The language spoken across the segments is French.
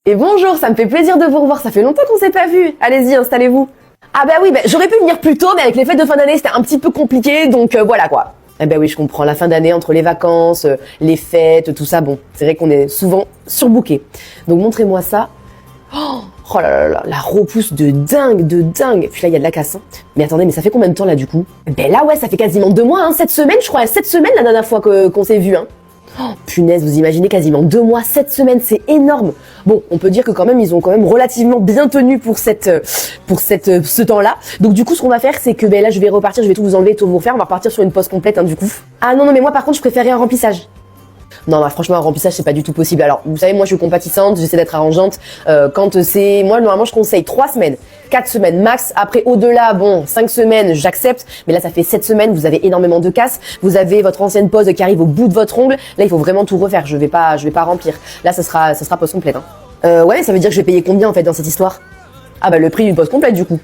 Et bonjour, ça me fait plaisir de vous revoir, ça fait longtemps qu'on s'est pas vu. Allez-y, installez-vous. Ah bah oui, j'aurais pu venir plus tôt, mais avec les fêtes de fin d'année, c'était un petit peu compliqué, donc voilà quoi. Eh ben oui, je comprends, la fin d'année, entre les vacances, les fêtes, tout ça, bon, c'est vrai qu'on est souvent surbooké. Donc montrez-moi ça. Oh là là là, la repousse de dingue, de dingue. Puis là, il y a de la casse. Hein. Mais attendez, mais ça fait combien de temps là du coup? Ben là, ouais, ça fait quasiment 2 mois, hein, 7 semaines, je crois, 7 semaines la dernière fois qu'on s'est vu, hein. Oh, punaise, vous imaginez quasiment 2 mois, 7 semaines, c'est énorme. Bon, on peut dire que quand même, ils ont quand même relativement bien tenu pour ce temps-là. Donc du coup, ce qu'on va faire, c'est que là, je vais repartir, je vais tout vous enlever, tout vous refaire. On va repartir sur une pause complète, hein, du coup. Ah non, mais moi, par contre, je préférais un remplissage. Non, bah, franchement, un remplissage, c'est pas du tout possible. Alors, vous savez, moi, je suis compatissante, j'essaie d'être arrangeante. Moi, normalement, je conseille 3 semaines, 4 semaines max. Après, au-delà, bon, 5 semaines, j'accepte. Mais là, ça fait 7 semaines, vous avez énormément de casse. Vous avez votre ancienne pose qui arrive au bout de votre ongle. Là, il faut vraiment tout refaire. Je vais pas remplir. Là, ça sera pose complète, hein. Ouais, ça veut dire que je vais payer combien, en fait, dans cette histoire? Ah, bah, le prix d'une pose complète, du coup.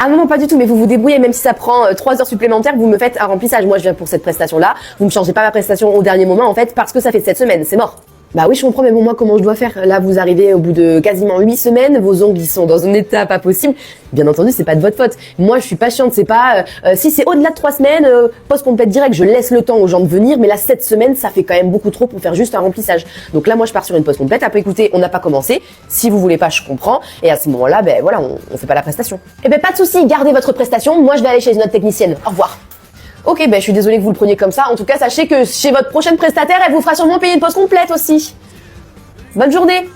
Ah non, pas du tout, mais vous vous débrouillez, même si ça prend 3 heures supplémentaires, vous me faites un remplissage. Moi, je viens pour cette prestation-là. Vous me changez pas ma prestation au dernier moment, en fait, parce que ça fait 7 semaines, c'est mort. Bah oui, je comprends, mais bon, moi, comment je dois faire? Là, vous arrivez au bout de quasiment 8 semaines, vos ongles, ils sont dans un état pas possible. Bien entendu, c'est pas de votre faute. Moi, je suis patiente, c'est pas... si c'est au-delà de 3 semaines, pause complète direct, je laisse le temps aux gens de venir, mais là, 7 semaines, ça fait quand même beaucoup trop pour faire juste un remplissage. Donc là, moi, je pars sur une pause complète. Après, écoutez, on n'a pas commencé. Si vous voulez pas, je comprends. Et à ce moment-là, ben voilà, on fait pas la prestation. Eh ben, pas de souci, gardez votre prestation. Moi, je vais aller chez une autre technicienne. Au revoir. Ok, ben je suis désolée que vous le preniez comme ça. En tout cas, sachez que chez votre prochaine prestataire, elle vous fera sûrement payer une pause complète aussi. Bonne journée!